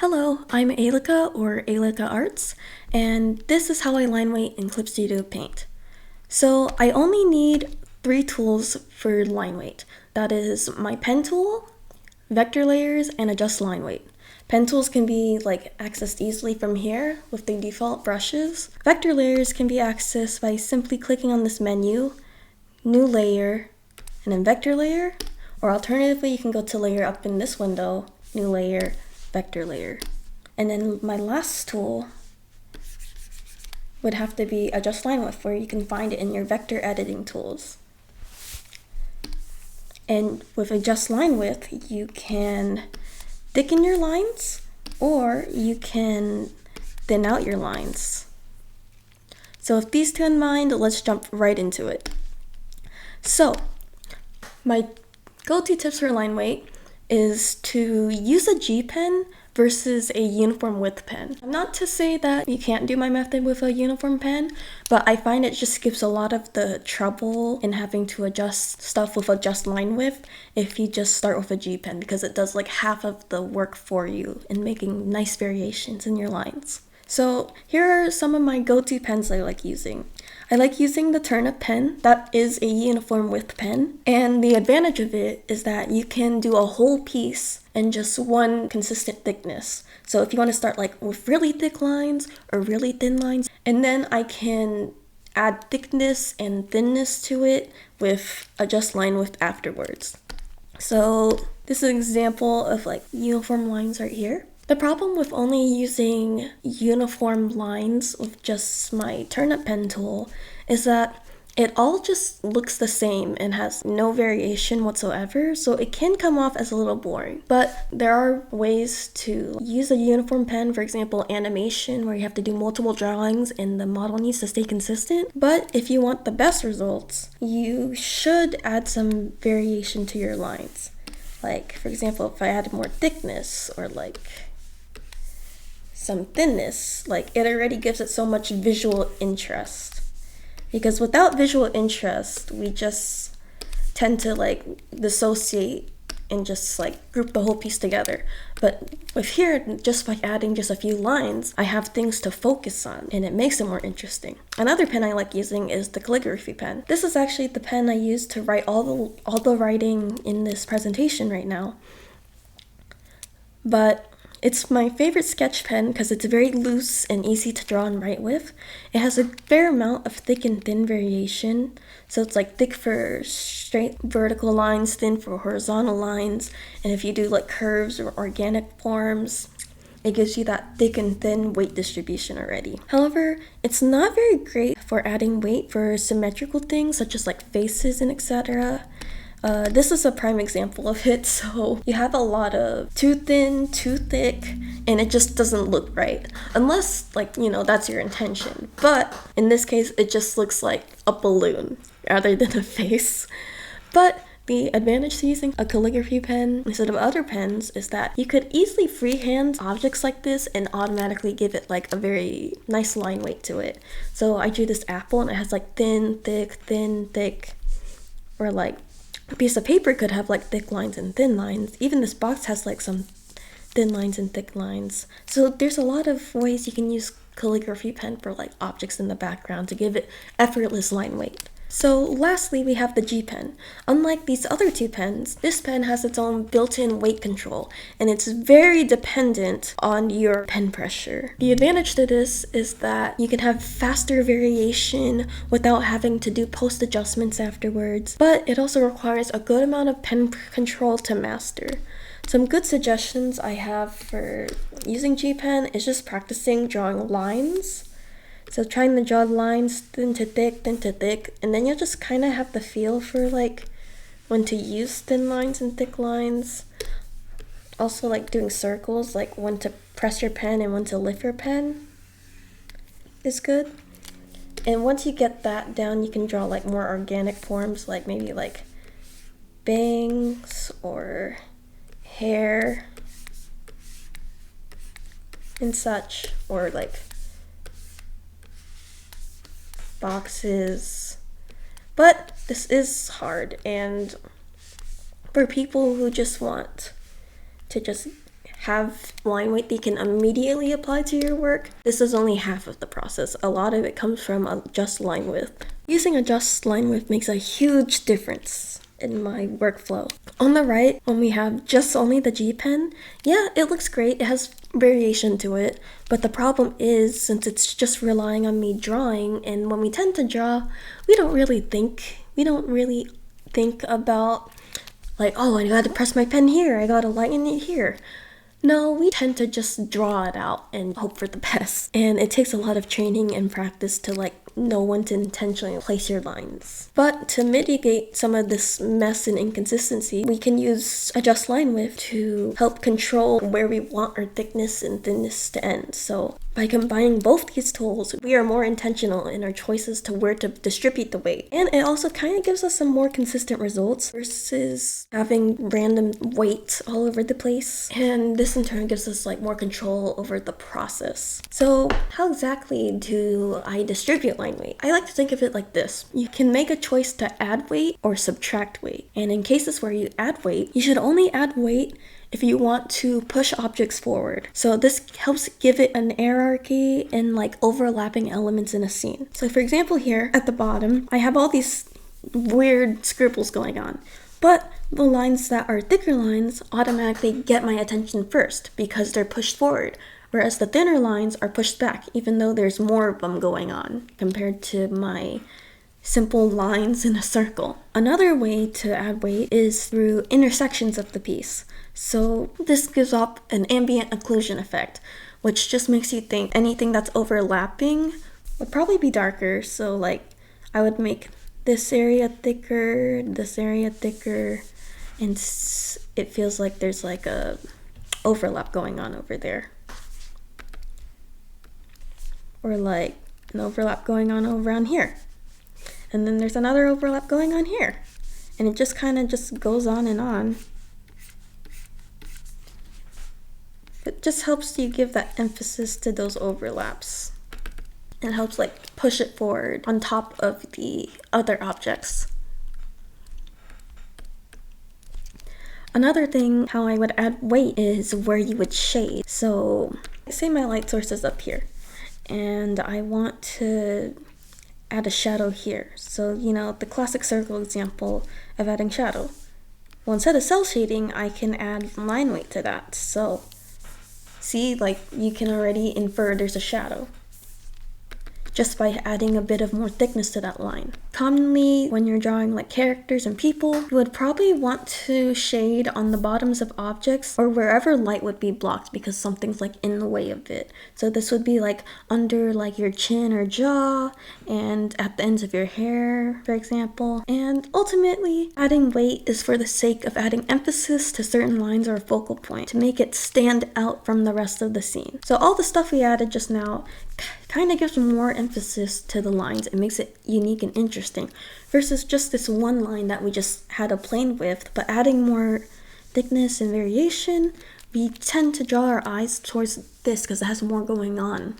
Hello, I'm Alika or Alika Arts, and this is how I line weight in Clip Studio Paint. So I only need 3 tools for line weight. That is my pen tool, vector layers, and adjust line weight. Pen tools can be accessed easily from here with the default brushes. Vector layers can be accessed by simply clicking on this menu, new layer, and then vector layer, or alternatively you can go to layer up in this window, new layer, vector layer. And then my last tool would have to be adjust line width, where you can find it in your vector editing tools. And with adjust line width, you can thicken your lines or you can thin out your lines. So with these two in mind, let's jump right into it. So my go-to tips for line weight is to use a G pen versus a uniform width pen. Not to say that you can't do my method with a uniform pen, but I find it just gives a lot of the trouble in having to adjust stuff with adjust line width if you just start with a G pen, because it does half of the work for you in making nice variations in your lines. So here are some of my go-to pens I like using. I like using the Turnip pen. That is a uniform width pen, and the advantage of it is that you can do a whole piece in just one consistent thickness. So if you want to start with really thick lines or really thin lines, and then I can add thickness and thinness to it with adjust line width afterwards. So this is an example of uniform lines right here. The problem with only using uniform lines with just my Turnip pen tool is that it all just looks the same and has no variation whatsoever, so it can come off as a little boring. But there are ways to use a uniform pen, for example, animation, where you have to do multiple drawings and the model needs to stay consistent. But if you want the best results, you should add some variation to your lines. For example, if I added more thickness or some thinness, it already gives it so much visual interest. Because without visual interest, we just tend to dissociate and just group the whole piece together. But with here, just by adding just a few lines, I have things to focus on and it makes it more interesting. Another pen I like using is the calligraphy pen. This is actually the pen I use to write all the writing in this presentation right now. But it's my favorite sketch pen because it's very loose and easy to draw and write with. It has a fair amount of thick and thin variation. So it's thick for straight vertical lines, thin for horizontal lines. And if you do curves or organic forms, it gives you that thick and thin weight distribution already. However, it's not very great for adding weight for symmetrical things such as faces and etc. This is a prime example of it. So you have a lot of too thin, too thick, and it just doesn't look right. Unless, that's your intention. But in this case, it just looks like a balloon rather than a face. But the advantage to using a calligraphy pen instead of other pens is that you could easily freehand objects like this and automatically give it a very nice line weight to it. So I drew this apple and it has thin, thick, or a piece of paper could have thick lines and thin lines. Even this box has some thin lines and thick lines. So there's a lot of ways you can use calligraphy pen for objects in the background to give it effortless line weight. So lastly, we have the G pen. Unlike these other two pens, this pen has its own built-in weight control, and it's very dependent on your pen pressure. The advantage to this is that you can have faster variation without having to do post adjustments afterwards, but it also requires a good amount of pen control to master. Some good suggestions I have for using G pen is just practicing drawing lines. So trying to draw lines thin to thick, and then you'll just kind of have the feel for when to use thin lines and thick lines. Also doing circles, when to press your pen and when to lift your pen is good. And once you get that down, you can draw more organic forms, maybe bangs or hair and such, or boxes. But this is hard, and for people who just want to just have line weight that you can immediately apply to your work, this is only half of the process. A lot of it comes from adjust line width. Using adjust line width makes a huge difference in my workflow. On the right, when we have just only the G pen, yeah, it looks great. It has variation to it, but the problem is, since it's just relying on me drawing, and when we tend to draw, we don't really think about like, oh, I gotta press my pen here, I gotta lighten it here. No, we tend to just draw it out and hope for the best. And it takes a lot of training and practice to like know when to intentionally place your lines. But to mitigate some of this mess and inconsistency, we can use adjust line width to help control where we want our thickness and thinness to end. So by combining both these tools, we are more intentional in our choices to where to distribute the weight. And it also kind of gives us some more consistent results versus having random weight all over the place. And this in turn gives us like more control over the process. So how exactly do I distribute line weight? I like to think of it like this. You can make a choice to add weight or subtract weight. And in cases where you add weight, you should only add weight if you want to push objects forward. So this helps give it an hierarchy and like overlapping elements in a scene. So for example here at the bottom, I have all these weird scribbles going on, but the lines that are thicker lines automatically get my attention first because they're pushed forward, whereas the thinner lines are pushed back even though there's more of them going on compared to my simple lines in a circle. Another way to add weight is through intersections of the piece. So this gives off an ambient occlusion effect, which just makes you think anything that's overlapping would probably be darker. So like I would make this area thicker, and it feels like there's like a overlap going on over there. Or like an overlap going on over on here. And then there's another overlap going on here. And it just kind of just goes on and on. It just helps you give that emphasis to those overlaps. It helps like push it forward on top of the other objects. Another thing how I would add weight is where you would shade. So say my light source is up here and I want to add a shadow here. So, you know, the classic circle example of adding shadow. Well, instead of cell shading, I can add line weight to that. So, see, like you can already infer there's a shadow just by adding a bit of more thickness to that line. Commonly, when you're drawing like characters and people, you would probably want to shade on the bottoms of objects or wherever light would be blocked because something's like in the way of it. So this would be like under like your chin or jaw and at the ends of your hair, for example. And ultimately, adding weight is for the sake of adding emphasis to certain lines or a focal point to make it stand out from the rest of the scene. So all the stuff we added just now kind of gives more emphasis to the lines. It makes it unique and interesting versus just this one line that we just had a plain width, but adding more thickness and variation, we tend to draw our eyes towards this because it has more going on.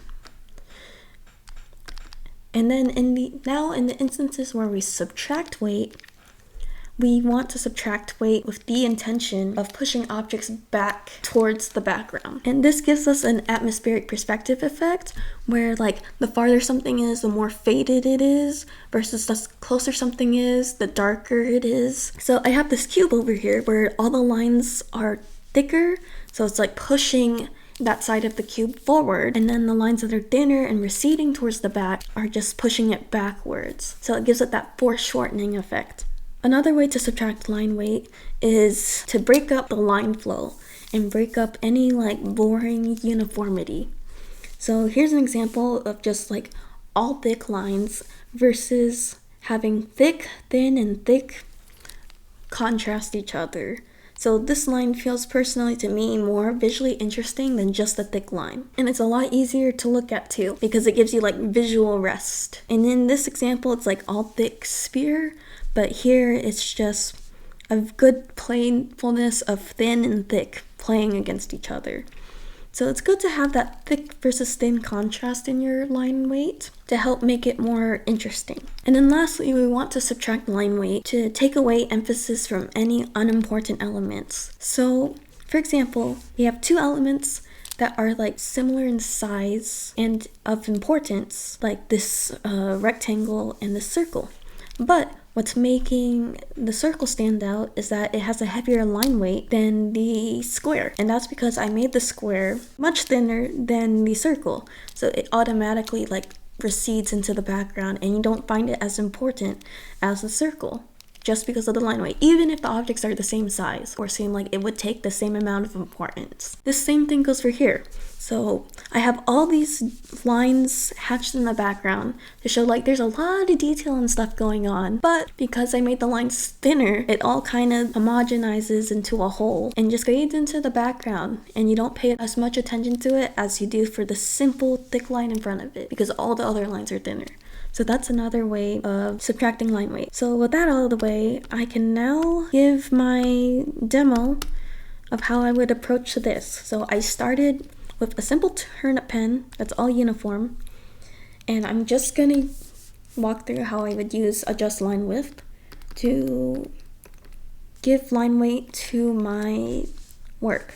And then in the instances where we subtract weight, we want to subtract weight with the intention of pushing objects back towards the background. And this gives us an atmospheric perspective effect where like the farther something is, the more faded it is versus the closer something is, the darker it is. So I have this cube over here where all the lines are thicker. So it's like pushing that side of the cube forward, and then the lines that are thinner and receding towards the back are just pushing it backwards. So it gives it that foreshortening effect. Another way to subtract line weight is to break up the line flow and break up any like boring uniformity. So here's an example of just like all thick lines versus having thick, thin, and thick contrast each other. So this line feels personally to me more visually interesting than just a thick line. And it's a lot easier to look at too because it gives you like visual rest. And in this example, it's like all thick sphere, but here it's just a good playfulness of thin and thick playing against each other. So it's good to have that thick versus thin contrast in your line weight to help make it more interesting. And then lastly, we want to subtract line weight to take away emphasis from any unimportant elements. So For example, you have two elements that are like similar in size and of importance, like this rectangle and this circle. But what's making the circle stand out is that it has a heavier line weight than the square. And that's because I made the square much thinner than the circle. So it automatically like recedes into the background and you don't find it as important as the circle, just because of the line weight, even if the objects are the same size or seem like it would take the same amount of importance. This same thing goes for here. So I have all these lines hatched in the background to show like there's a lot of detail and stuff going on, but because I made the lines thinner, it all kind of homogenizes into a whole and just fades into the background, and you don't pay as much attention to it as you do for the simple thick line in front of it because all the other lines are thinner. So that's another way of subtracting line weight. So with that out of the way, I can now give my demo of how I would approach this. So I started with a simple turnip pen that's all uniform, and I'm just gonna walk through how I would use adjust line width to give line weight to my work.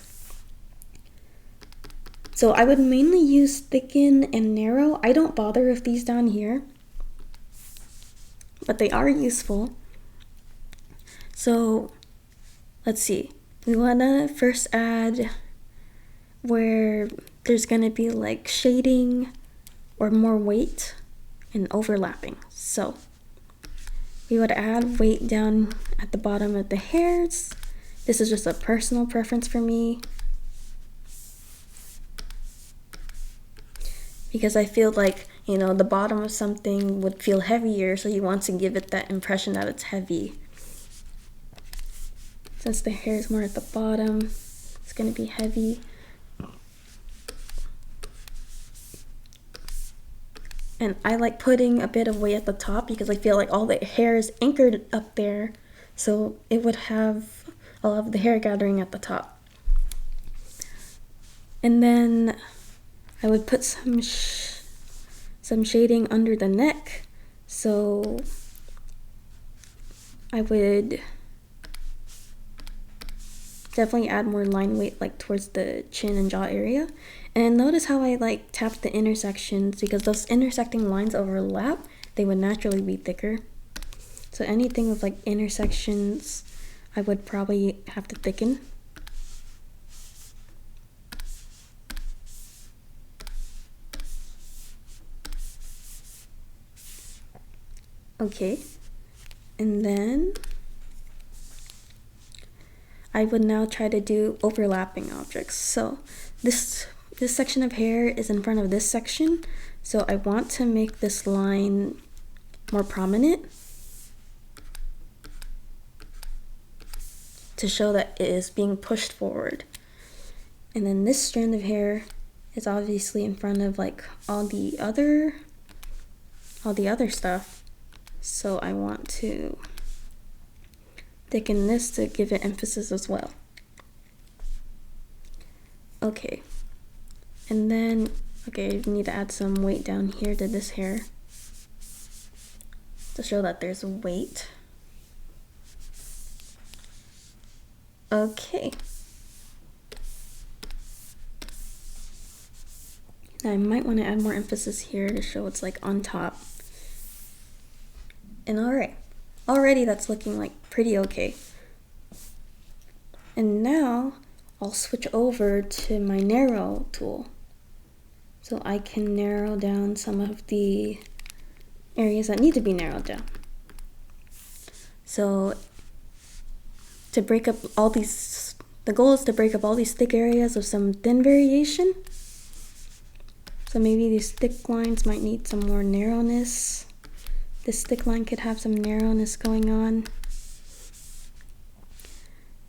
So I would mainly use thicken and narrow. I don't bother with these down here, but they are useful. So let's see, we wanna first add where there's gonna be like shading or more weight and overlapping. So we would add weight down at the bottom of the hairs. This is just a personal preference for me, because I feel like, you know, the bottom of something would feel heavier, so you want to give it that impression that it's heavy. Since the hair is more at the bottom, it's gonna be heavy. And I like putting a bit of weight at the top because I feel like all the hair is anchored up there, so it would have a lot of the hair gathering at the top. And then I would put some shading under the neck. So I would definitely add more line weight like towards the chin and jaw area. And notice how I like tap the intersections, because those intersecting lines overlap, they would naturally be thicker. So anything with like intersections, I would probably have to thicken. Okay, and then I would now try to do overlapping objects. So this section of hair is in front of this section, so I want to make this line more prominent to show that it is being pushed forward. And then this strand of hair is obviously in front of like all the other stuff, so I want to thicken this to give it emphasis as well. Okay, and then I need to add some weight down here to this hair to show that there's weight. Okay, now I might want to add more emphasis here to show it's like on top. And already that's looking like pretty okay. And now I'll switch over to my narrow tool, so I can narrow down some of the areas that need to be narrowed down. So to break up all these, the goal is to break up all these thick areas with some thin variation. So maybe these thick lines might need some more narrowness. This thick line could have some narrowness going on.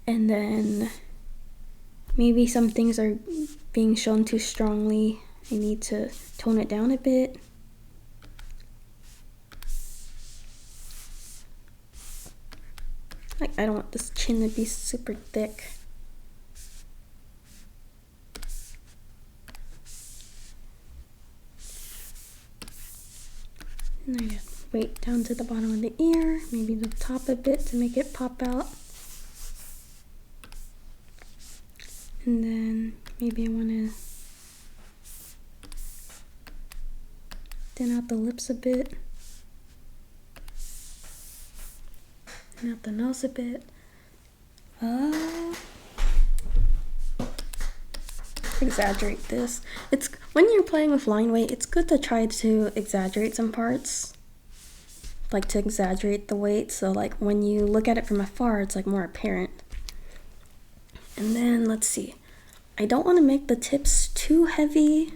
And then maybe some things are being shown too strongly. I need to tone it down a bit. Like, I don't want this chin to be super thick. And I just weight down to the bottom of the ear, maybe the top a bit to make it pop out. And then maybe I want to thin out the lips a bit. Thin out the nose a bit. Exaggerate this. It's when you're playing with Lineweight, it's good to try to exaggerate some parts. Like to exaggerate the weight, so like when you look at it from afar, it's like more apparent. And then let's see. I don't want to make the tips too heavy,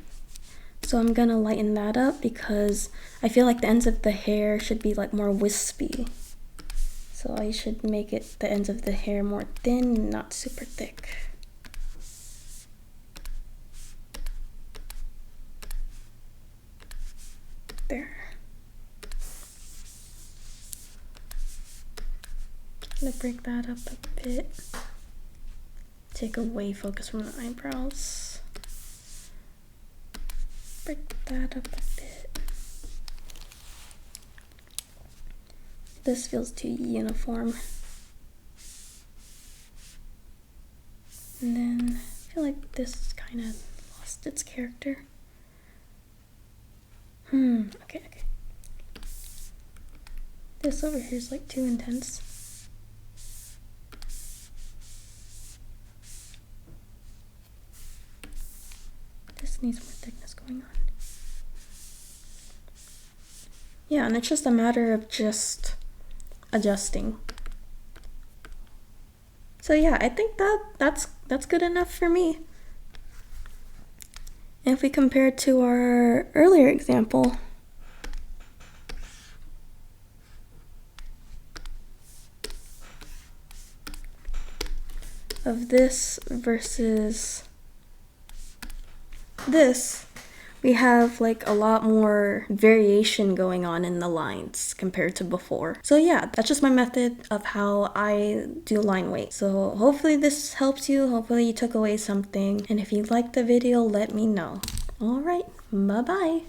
so I'm gonna lighten that up because I feel like the ends of the hair should be like more wispy. So I should make it the ends of the hair more thin, not super thick. There. I'm gonna break that up a bit. Take away focus from the eyebrows. Break that up a bit. This feels too uniform. And then I feel like this kind of lost its character. Okay. This over here is like too intense. This needs more thickness going on. Yeah, and it's just a matter of just adjusting. So yeah, I think that's good enough for me. And if we compare it to our earlier example, of this versus this, we have like a lot more variation going on in the lines compared to before. So yeah, that's just my method of how I do line weight. So hopefully this helps you. Hopefully you took away something. And if you liked the video, let me know. All right, bye-bye.